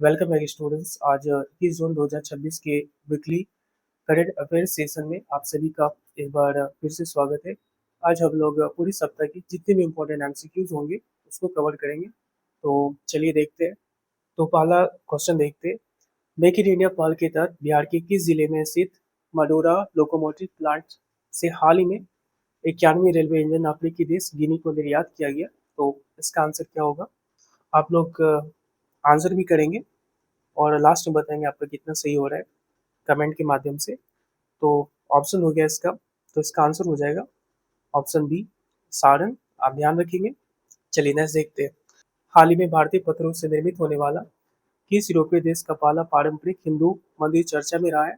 Welcome back students. आज 21 जून 2026 के weekly current affairs session में आप सभी का एक बार फिर से स्वागत है। आज हम लोग पूरी सप्ताह की जितने भी इम्पोर्टेंट एमसीक्यूज होंगे उसको कवर करेंगे। तो चलिए देखते हैं। तो पहला क्वेश्चन देखते हैं। मेक इन इंडिया पहल के तहत बिहार के किस जिले में स्थित मडोरा लोकोमोटिव प्लांट से हाल ही में 91 रेलवे इंजन अफ्रीकी देश गिनी को निर्यात किया गया? तो इसका आंसर क्या होगा? आप लोग आंसर भी करेंगे और लास्ट में बताएंगे आपका कितना सही हो रहा है कमेंट के माध्यम से। तो ऑप्शन हो गया इसका, तो इसका आंसर हो जाएगा ऑप्शन बी, सारण। आप ध्यान रखेंगे। चलिए नेक्स्ट देखते हैं। हाल ही में भारतीय पत्थरों से निर्मित होने वाला किस यूरोपीय देश का पहला पारंपरिक हिंदू मंदिर चर्चा में रहा है,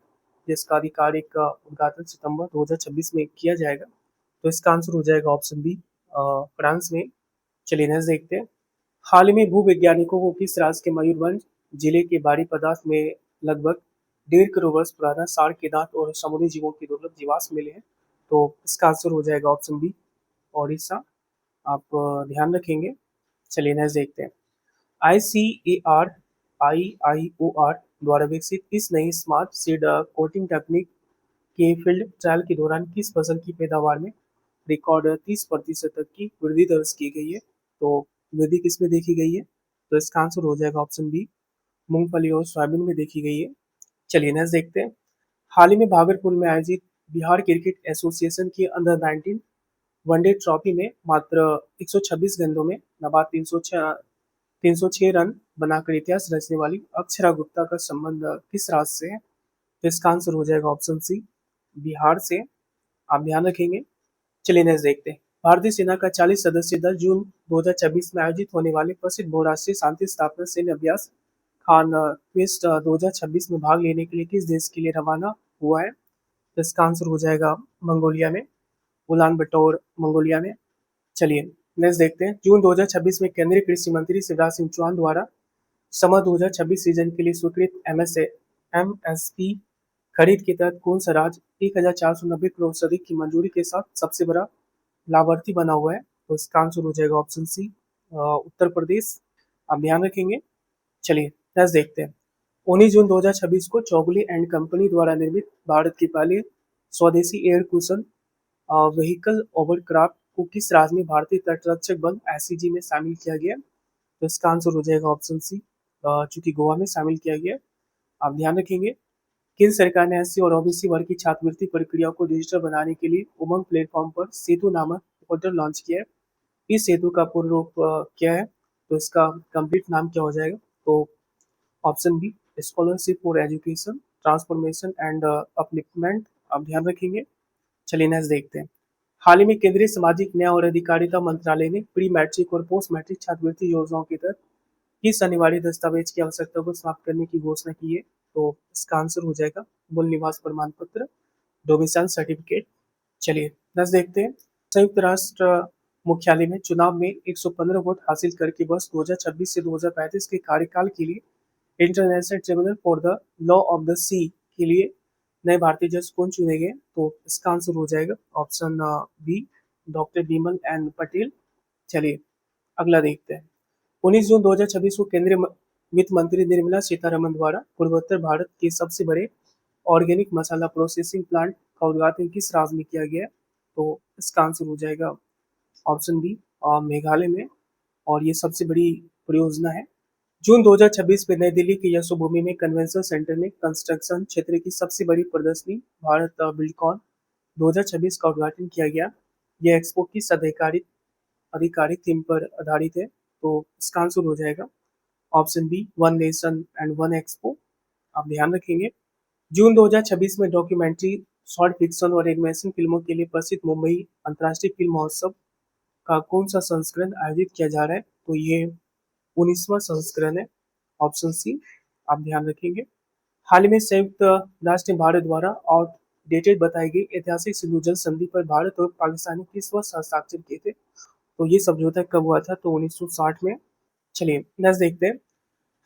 जिसका आधिकारिक उद्घाटन सितंबर 2026 में किया जाएगा? तो इसका आंसर हो जाएगा ऑप्शन बी, फ्रांस में। चलिए नेक्स्ट देखते हैं। हाल ही में भूवैज्ञानिकों को किस राज्य के मयूरभंज जिले के बाड़ी पदार्थ में लगभग 1.5 करोड़ वर्ष पुराना सार के दांत और समुद्री जीवों के दुर्लभ जीवाश्म मिले हैं? तो इसका आंसर हो जाएगा ऑप्शन बी, ओडिशा। आप ध्यान रखेंगे। चलिए नेक्स्ट देखते हैं। ICAR द्वारा विकसित इस नई स्मार्ट सीड कोटिंग तकनीक के फील्ड ट्रायल के दौरान किस फसल की पैदावार में रिकॉर्ड 30% तक की वृद्धि दर्ज की गई है? तो वृद्धि किसमें देखी गई है? तो इसका आंसर हो जाएगा ऑप्शन बी, मूंगफली और सोयाबीन में देखी गई है। चलिए नेक्स्ट देखते हैं। हाल ही में भागलपुर में आयोजित बिहार क्रिकेट एसोसिएशन की अंडर 19 वनडे ट्रॉफी में मात्र 126 गेंदों में नबाद 306 रन बनाकर इतिहास रचने वाली अक्षरा गुप्ता का संबंध किस राज्य से है? तो इसका आंसर हो जाएगा ऑप्शन सी, बिहार से। आप ध्यान रखेंगे। चलिए नेक्स्ट देखते हैं। भारतीय सेना का 40 सदस्यीय दल जून 2026 में आयोजित होने वाले प्रसिद्ध बहुराष्ट्रीय शांति स्थापना सैन्य अभ्यास खान क्वेस्ट 2026 में भाग लेने के लिए किस देश के लिए रवाना हुआ है? तो इसका आंसर हो जाएगा मंगोलिया में, उलान बटोर मंगोलिया में। चलिए नेक्स्ट देखते हैं। जून 2026 में केंद्रीय कृषि मंत्री शिवराज सिंह चौहान द्वारा समर 2026 सीजन के लिए स्वीकृत एमएसपी खरीद के तहत कौन सा राज्य 1490 करोड़ से अधिक की मंजूरी के साथ सबसे बड़ा लाभार्थी बना हुआ है? तो इसका आंसर हो जाएगा ऑप्शन सी, उत्तर प्रदेश। आप ध्यान रखेंगे। चलिए नेक्स्ट देखते हैं। 19 जून 2026 को चौगुले एंड कंपनी द्वारा निर्मित भारत के पहले स्वदेशी एयर कुशन व्हीकल ओवरक्राफ्ट को किस राज्य में भारतीय तटरक्षक बल एससीजी में शामिल किया गया? तो इसका आंसर हो जाएगा ऑप्शन सी, चूंकि गोवा में शामिल किया गया। आप ध्यान रखेंगे। केंद्र सरकार ने एससी और ओबीसी वर्ग की छात्रवृत्ति प्रक्रिया को डिजिटल बनाने के लिए उमंग प्लेटफॉर्म पर सेतु नामक पोर्टल लॉन्च किया है। इस सेतु का पूर्ण रूप क्या है? तो इसका कंप्लीट नाम क्या हो जाएगा? तो option B, scholarship for education transformation and upliftment. आप ध्यान रखेंगे। चलिए नेक्स्ट देखते हैं। हाल ही में केंद्रीय सामाजिक न्याय और अधिकारिता मंत्रालय ने प्री मैट्रिक और पोस्ट मैट्रिक छात्रवृत्ति योजनाओं के तहत किस अनिवार्य दस्तावेज की आवश्यकता को समाप्त करने की घोषणा की है? तो इसका आंसर हो जाएगा मूल निवास प्रमाण पत्र, डोमिसाइल सर्टिफिकेट। चलिए नेक्स्ट देखते हैं। संयुक्त राष्ट्र मुख्यालय में चुनाव में 115 वोट हासिल करके वर्ष 2026 से 2035 के कार्यकाल के लिए International Tribunal for the Law of the Sea के लिए नए भारतीय जज कौन चुने गए? तो इसका आंसर हो जाएगा option B, doctor Bimal N Patel. चलिए अगला देखते हैं। 19 जून 2026 को केंद्रीय वित्त मंत्री निर्मला सीतारमन द्वारा पूर्वोत्तर भारत के सबसे बड़े ऑर्गेनिक मसाला प्रोसेसिंग प्लांट का उद्घाटन किस राज्य में किया गया? तो इसका आंसर हो जाएगा ऑप्शन बी, मेघालय में। और ये सबसे बड़ी परियोजना है। जून 2026 में नई दिल्ली के यशोभूमि में कन्वेंशन सेंटर में कंस्ट्रक्शन क्षेत्र की सबसे बड़ी प्रदर्शनी भारत बिल्डकॉन 2026 का उद्घाटन किया गया। यह एक्सपो किस आधिकारिक थीम पर आधारित है? तो इसका आंसर हो जाएगा option B, one nation and one expo. आप ध्यान रखेंगे। जून 2026 में डॉक्यूमेंट्री, शॉर्ट फिक्शन और एनिमेशन फिल्मों के लिए प्रसिद्ध मुंबई अंतर्राष्ट्रीय फिल्म महोत्सव का कौन सा संस्करण आयोजित किया जा रहा है? तो ये 19वां संस्करण है, ऑप्शन सी। आप ध्यान रखेंगे। हाल ही में संयुक्त राष्ट्र ने भारत द्वारा आउटडेटेड बताई गई ऐतिहासिक सिंधु जल संधि पर भारत और पाकिस्तान ने किस वर्ष हस्ताक्षर किए थे? तो ये समझौता कब हुआ था? तो 1960 में। चलिए नेक्स्ट देखते हैं।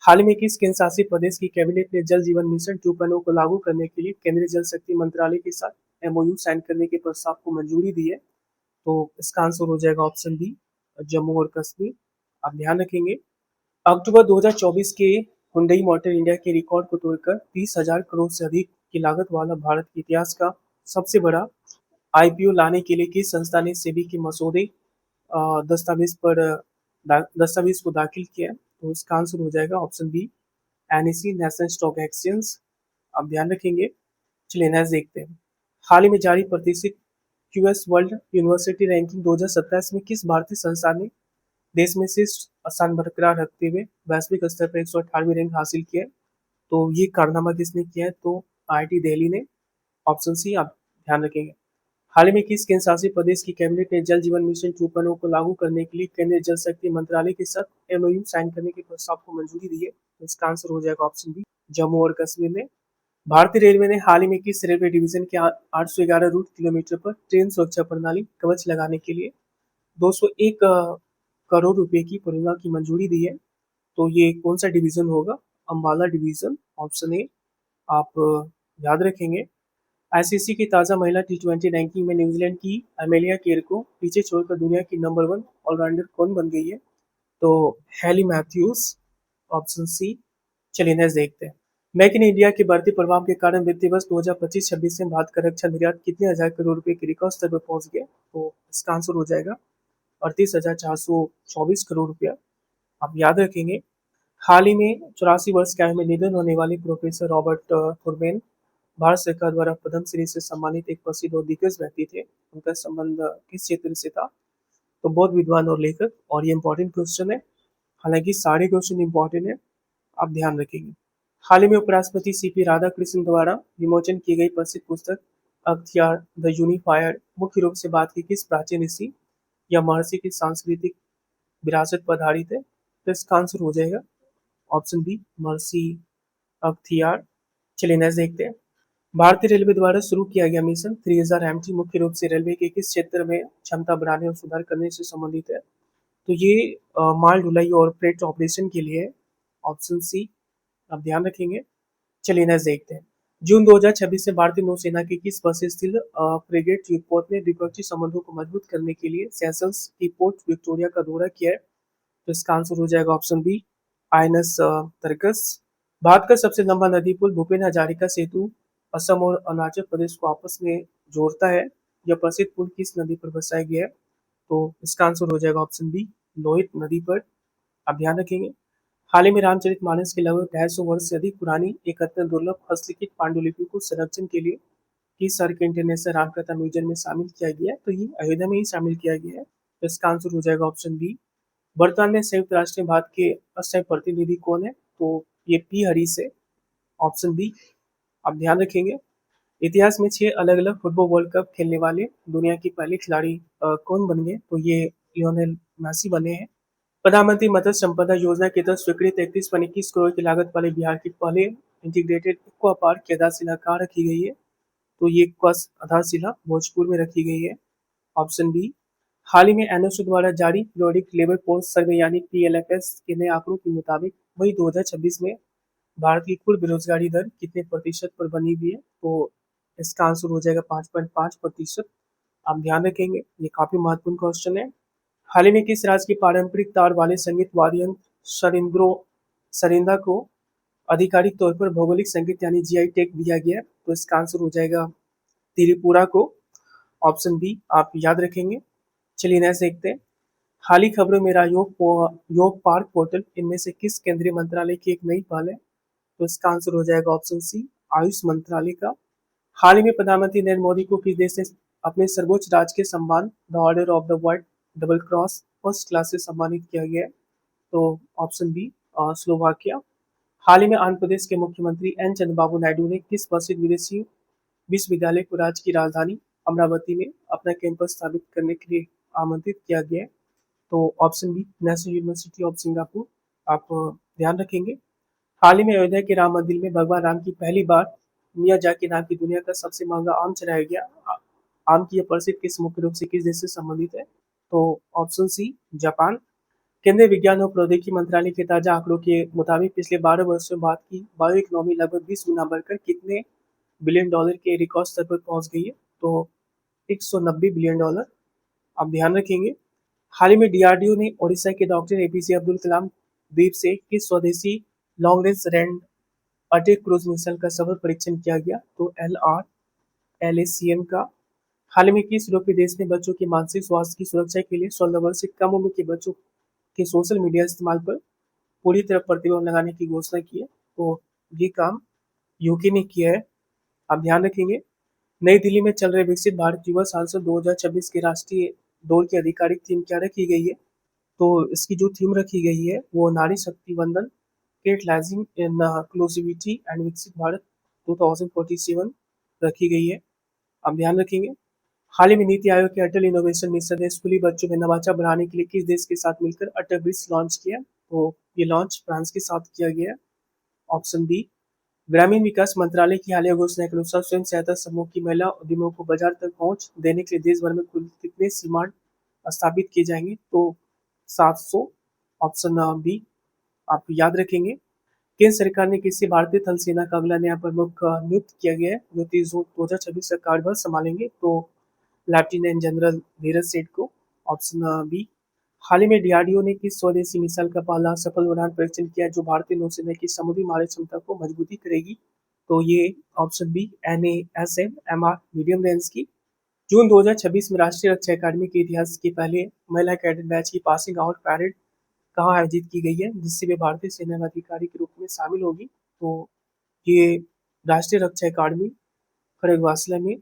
हाल ही में किस केंद्र शासित प्रदेश की कैबिनेट ने जल जीवन मिशन 2.0 को लागू करने के लिए केंद्रीय जल शक्ति मंत्रालय के साथ एमओयू साइन करने के प्रस्ताव को मंजूरी दी है? तो इसका आंसर हो जाएगा ऑप्शन बी, जम्मू और कश्मीर। आप ध्यान रखेंगे। अक्टूबर 2024 के हुंडई मोटर इंडिया के रिकॉर्ड को तोड़कर 30,000 करोड़ से अधिक की लागत वाला भारत के इतिहास का सबसे बड़ा आईपीओ लाने के लिए किस संस्था ने सेबी के मसौदे दस्तावेज को दाखिल किया है? तो इसका आंसर हो जाएगा option B, NEC, national stock exchange. आप ध्यान रखेंगे। चलिए नेक्स्ट देखते हैं। हाल ही में जारी प्रतिष्ठित क्यूएस वर्ल्ड यूनिवर्सिटी रैंकिंग 2027 में किस भारतीय संस्थान ने देश में शीर्ष स्थान बरकरार रखते हुए वैश्विक स्तर पर 118वीं रैंक हासिल किया है? तो ये कारनामा किसने किया है? तो आईआईटी दिल्ली ने। ऑप्शन सी आप ध्यान रखेंगे। हाल ही में किस केंद्र शासित प्रदेश की कैबिनेट ने जल जीवन मिशन 2.0 को लागू करने के लिए केंद्रीय जल शक्ति मंत्रालय के साथ एमओयू साइन करने के प्रस्ताव को मंजूरी दी है? तो इसका आंसर हो जाएगा ऑप्शन बी, जम्मू और कश्मीर ने। भारतीय रेलवे ने हाल ही में किस रेलवे डिवीजन के 811 रूट किलोमीटर पर ट्रेन सुरक्षा प्रणाली कवच लगाने के लिए 201 करोड़ रुपए की परियोजना की मंजूरी दी है? तो ये कौन सा डिवीजन होगा? अम्बाला डिवीजन। ऑप्शन ए आप याद रखेंगे। आईसीसी की ताज़ा महिला टी20 रैंकिंग में न्यूजीलैंड की एमेलिया केर को पीछे छोड़कर दुनिया की नंबर 1 ऑलराउंडर कौन बन गई है? तो हैली मैथ्यूज। Option C. चलिए नेक्स्ट देखते हैं। मेक इन इंडिया के बढ़ते प्रभाव के कारण वित्तीय वर्ष 2025-26 में भारत का रक्षा निर्यात कितने हजार करोड़ रुपए के रिकॉर्ड स्तर पर पहुंच गया? तो इसका आंसर हो जाएगा 38,424 करोड़ रुपया। आप याद रखेंगे। हाल ही में 84 वर्ष की आयु में निधन होने वाले प्रोफेसर रॉबर्ट थुरबेन भारत सरकार द्वारा पद्मश्री से सम्मानित एक प्रसिद्ध और दिग्गज व्यक्ति थे। उनका संबंध किस क्षेत्र से था? तो बहुत विद्वान और लेखक। और ये इंपॉर्टेंट क्वेश्चन है, हालांकि सारे क्वेश्चन इंपॉर्टेंट है, आप ध्यान रखेंगे। हाल ही में उपराष्ट्रपति सीपी राधाकृष्णन द्वारा विमोचन की गई प्रसिद्ध पुस्तक अख्तियार द यूनिफायर मुख्य रूप से बात की किस प्राचीन ऋषि या महर्षि की सांस्कृतिक विरासत पर आधारित है? तो इसका आंसर हो जाएगा ऑप्शन बी, महर्षि अख्तियार। चलिए नेक्स्ट देखते हैं। भारतीय रेलवे द्वारा शुरू किया गया मिशन 3000 एमटी मुख्य रूप से रेलवे के किस क्षेत्र में क्षमता बढ़ाने और सुधार करने से संबंधित है? तो ये माल ढुलाई और फ्रेट ऑपरेशन के लिए है। ऑप्शन सी आप ध्यान रखेंगे। चलिए नेक्स्ट देखते हैं। जून 2026 से भारतीय नौसेना के किस प्रसिद्ध फ्रिगेट युद्धपोत ने द्विपक्षीय संबंधों को मजबूत करने के लिए सेशल्स की पोर्ट विक्टोरिया का दौरा किया है? तो इसका आंसर हो जाएगा ऑप्शन बी, आईएनएस तरकस। भारत का सबसे लंबा नदी पुल भूपेन हजारिका सेतु असम और अरुणाचल प्रदेश को आपस में जोड़ता है। यह प्रसिद्ध पुल किस नदी पर बसाया गया है? तो इसका आंसर हो जाएगा ऑप्शन बी, लोहित नदी पर। आप ध्यान रखेंगे। हाल ही में रामचरितमानस की लगभग 250 वर्ष से अधिक पुरानी एक अत्यंत दुर्लभ हस्तलिखित पांडुलिपि को संरक्षण के लिए किस शहर के इंटरनेशनल रामकथा म्यूजियम में शामिल किया गया है? तो ये अयोध्या में ही शामिल किया गया है। तो इसका आंसर हो जाएगा ऑप्शन बी। वर्तमान में संयुक्त राष्ट्र में भारत के अस्थायी प्रतिनिधि कौन है? तो ये पी हरीश है। ऑप्शन बी आप ध्यान रखेंगे। इतिहास में 6 अलग अलग फुटबॉल वर्ल्ड कप खेलने वाले दुनिया के पहले खिलाड़ी कौन बन गए? तो ये लियोनेल मेसी बने हैं। प्रधानमंत्री मत्स्य संपदा योजना के तहत स्वीकृत 31.21 करोड़ की लागत वाले बिहार के पहले इंटीग्रेटेड एक्वा पार्क की आधारशिला कहाँ रखी गई है? तो ये आधारशिला भोजपुर में रखी गई है। Option B. हाल ही में एनओसी द्वारा जारी पीरियोडिक लेबर फोर्स सर्वे यानी पीएलएफएस के नए आंकड़ों के मुताबिक वही 2026 में भारत की कुल बेरोजगारी दर कितने प्रतिशत पर बनी हुई है? तो इसका आंसर हो जाएगा 5.5%। आप ध्यान रखेंगे, ये काफी महत्वपूर्ण क्वेश्चन है। हाल ही में किस राज्य के पारंपरिक तार वाले संगीत वाद्य यंत्र सरिंदा को आधिकारिक तौर पर भौगोलिक संकेत यानी जीआई टैग दिया गया है? तो इसका आंसर हो जाएगा त्रिपुरा को। ऑप्शन बी आप याद रखेंगे। चलिए नेक्स्ट देखते हैं। हाल ही खबरों में योग पार्क पोर्टल इनमें से किस केंद्रीय मंत्रालय की एक नई पहल है? तो इसका आंसर हो जाएगा ऑप्शन सी, आयुष मंत्रालय का। हाल ही में प्रधानमंत्री नरेंद्र मोदी को किस देश ने अपने सर्वोच्च राजकीय सम्मान the order of the white double cross first class से सम्मानित किया गया है? तो ऑप्शन बी स्लोवाकिया। हाल ही में आंध्र प्रदेश के मुख्यमंत्री एन चंद्रबाबू नायडू ने किस प्रसिद्ध विदेशी विश्वविद्यालय को राज्य की राजधानी अमरावती में अपना कैंपस स्थापित करने के लिए आमंत्रित किया गया है? तो option B, national university of Singapore. आप ध्यान रखेंगे। हाल ही में अयोध्या के राम मंदिर में भगवान राम की पहली बार मियाजाकी नाम की दुनिया का सबसे महंगा आम चढ़ाया गया। आम की यह प्रसिद्ध किस मुख्य रूप से किस देश से संबंधित है? तो ऑप्शन सी, जापान। केंद्रीय विज्ञान और प्रौद्योगिकी मंत्रालय के ताजा आंकड़ों के मुताबिक पिछले 12 वर्षों में भारत की बायो इकोनॉमी लगभग 20 गुना बढ़कर कितने बिलियन डॉलर के रिकॉर्ड स्तर पर पहुंच गई है? तो 190 बिलियन डॉलर। आप ध्यान रखेंगे। हाल ही में डीआरडीओ ने ओडिशा के डॉक्टर एपीजे अब्दुल कलाम द्वीप से किस स्वदेशी long range land attack cruise missile का सफल परीक्षण किया गया। तो LRLACM का हाल ही में किस यूरोपीय देश ने बच्चों के मानसिक स्वास्थ्य की सुरक्षा के लिए 16 वर्ष से कम उम्र के बच्चों के सोशल मीडिया इस्तेमाल पर पूरी तरह प्रतिबंध लगाने की घोषणा की है। तो ये काम यूके ने किया है। आप ध्यान रखेंगे। नई दिल्ली में चल रहे विकसित भारत युवा सांसद 2026 के राष्ट्रीय दौर की आधिकारिक थीम क्या रखी गई है? तो इसकी जो थीम रखी गई है वो नारी शक्ति वंदन कैटलाइजिंग इंक्लूसिविटी एंड विकसित भारत 2047 रखी गई है। आप ध्यान रखेंगे। हाल ही में नीति आयोग के अटल इनोवेशन मिशन ने स्कूली बच्चों में नवाचार बढ़ाने के लिए किस देश के साथ मिलकर अटल ब्रिज लॉन्च किया? तो ये लॉन्च फ्रांस के साथ किया गया है। Option B. ग्रामीण विकास मंत्रालय की हालिया घोषणा के अनुसार स्वयं सहायता समूह की महिला उद्यमियों को बाजार तक पहुंच देने के लिए देश भर में कुल कितने सीमांत स्थापित किए जाएंगे? तो 700। ऑप्शन बी आप याद रखेंगे। केंद्र सरकार ने किसी भारतीय थल सेना का अगला नया प्रमुख नियुक्त किया गया है जो 30 जून 2026 तक कार्यभार संभालेंगे? तो लेफ्टिनेंट जनरल धीरज सेठ को। Option B. हाल ही में डीआरडीओ ने किस स्वदेशी मिसाइल का पहला सफल उड़ान परीक्षण किया जो भारतीय नौसेना की समुद्री मारक क्षमता को मजबूती करेगी? तो ये option B NASM-MR medium range की। जून 2026 में राष्ट्रीय रक्षा अकादमी के इतिहास के पहले महिला कैडेट बैच की पासिंग आउट पैरेड कहाँ आयोजित की गई है जिससे वे भारतीय सेना में अधिकारी के रूप में शामिल होगी? तो ये राष्ट्रीय रक्षा अकादमी खड़गवासला में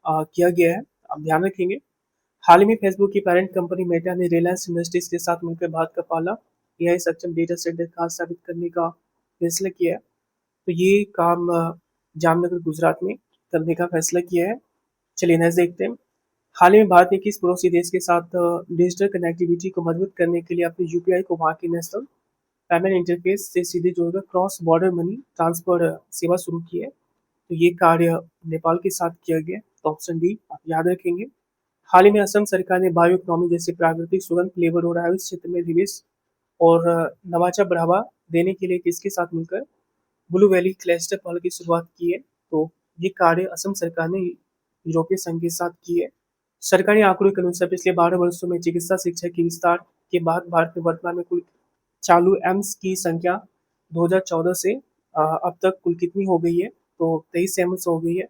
किया गया है। आप ध्यान रखेंगे। हाल ही में फेसबुक की पेरेंट कंपनी मेटा ने रिलायंस इंडस्ट्रीज के साथ मिलकर भारत का पहला AI सक्षम डेटा सेंटर कहाँ स्थापित करने का फैसला किया है? तो ये काम जामनगर गुजरात में करने का फैसला किया है। चलिए नेक्स्ट देखते हैं। हाल ही में भारत ने किस पड़ोसी देश के साथ डिजिटल कनेक्टिविटी को मजबूत करने के लिए अपने यूपीआई को वहाँ के नेशनल पेमेंट इंटरफेस से सीधे जोड़कर क्रॉस बॉर्डर मनी ट्रांसफर सेवा शुरू की है? तो ये कार्य नेपाल के साथ किया गया। तो ऑप्शन डी आप याद रखेंगे। हाल ही में असम सरकार ने बायो इकोनॉमी जैसे प्राकृतिक सुगंध फ्लेवर और आयुष क्षेत्र में निवेश और नवाचार बढ़ावा देने के लिए किसके साथ मिलकर ब्लू वैली क्लस्टर पहल की शुरुआत की है? तो ये कार्य असम सरकार ने यूरोपीय संघ के साथ की है। सरकारी आंकड़ों के अनुसार पिछले 12 वर्षों में चिकित्सा शिक्षा के विस्तार के बाद भारत में वर्तमान में कुल चालू एम्स की संख्या 2014 से अब तक कुल कितनी हो गई है? तो 23 एम्स हो गई है।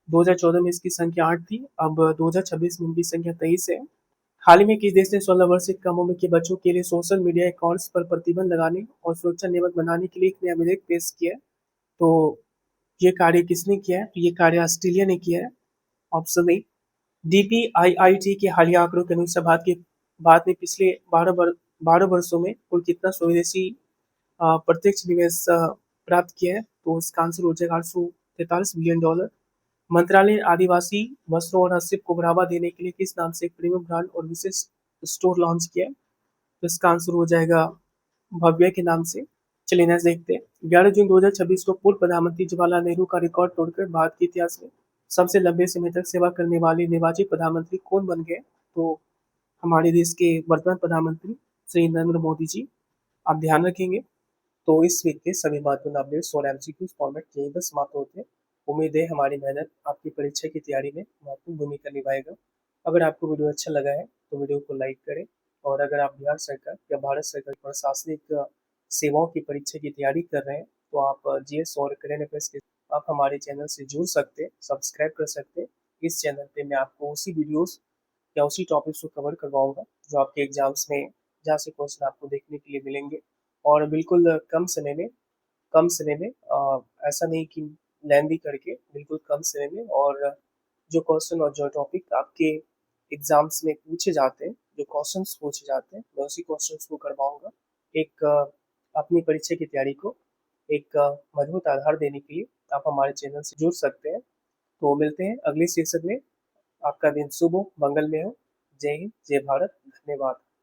2014 में इसकी संख्या 8 थी, अब 2026 में इनकी संख्या 23 है। हाल ही में किस देश ने 16 वर्ष से कम उम्र के बच्चों के लिए सोशल मीडिया अकाउंट्स पर प्रतिबंध लगाने और सुरक्षा नियम बनाने के लिए एक नया विधेयक पेश किया है? तो ये कार्य किसने किया है? तो ये कार्य ऑस्ट्रेलिया ने किया है। Option A. DPIIT के हालिया आंकड़ों के अनुसार भारत ने पिछले 12 वर्षों में कुल कितना स्वदेशी प्रत्यक्ष निवेश प्राप्त किया है? तो इसका आंसर हो जाएगा $843 बिलियन। मंत्रालय ने आदिवासी वस्त्रों और हस्तशिल्प को बढ़ावा देने के लिए किस नाम से एक प्रीमियम ब्रांड और विशेष स्टोर लॉन्च किया है? तो इसका आंसर हो जाएगा भव्य के नाम से। चलिए नेक्स्ट देखते हैं। 11 जून 2026 को पूर्व प्रधानमंत्री जवाहरलाल नेहरू का रिकॉर्ड तोड़कर भारत के इतिहास में सबसे लंबे समय तक सेवा करने वाले निर्वाचित प्रधानमंत्री कौन बन गए? तो हमारे देश के वर्तमान प्रधानमंत्री श्री नरेंद्र मोदी जी। आप ध्यान रखेंगे। तो इस वीक के सभी महत्वपूर्ण अपडेट्स और MCQ फॉर्मेट यहीं पर समाप्त होते हैं। उम्मीद है हमारी मेहनत आपकी परीक्षा की तैयारी में महत्वपूर्ण भूमिका निभाएगा। अगर आपको वीडियो अच्छा लगा है तो वीडियो को लाइक करें और अगर आप बिहार सरकार या भारत सरकार की प्रशासनिक सेवाओं की परीक्षा की तैयारी कर रहे हैं तो आप GS और करेंट अफेयर्स के आप हमारे चैनल से जुड़ सकते हैं, सब्सक्राइब कर सकते हैं। इस चैनल पे मैं आपको उसी वीडियोस या उसी टॉपिक्स को कवर करवाऊंगा जो आपके एग्जाम्स में जहाँ से क्वेश्चन आपको देखने के लिए मिलेंगे और बिल्कुल कम समय में ऐसा नहीं कि लेंदी करके, बिल्कुल कम समय में। और जो क्वेश्चन और जो टॉपिक आपके एग्जाम्स में पूछे जाते हैं, जो क्वेश्चंस पूछे जाते हैं मैं उसी क्वेश्चंस को करवाऊंगा। एक अपनी परीक्षा की तैयारी को एक मजबूत आधार देने के लिए आप हमारे चैनल से जुड़ सकते हैं। तो मिलते हैं अगले सेशन में। आपका दिन शुभ हो, मंगलमय हो। जय हिंद, जय भारत, धन्यवाद।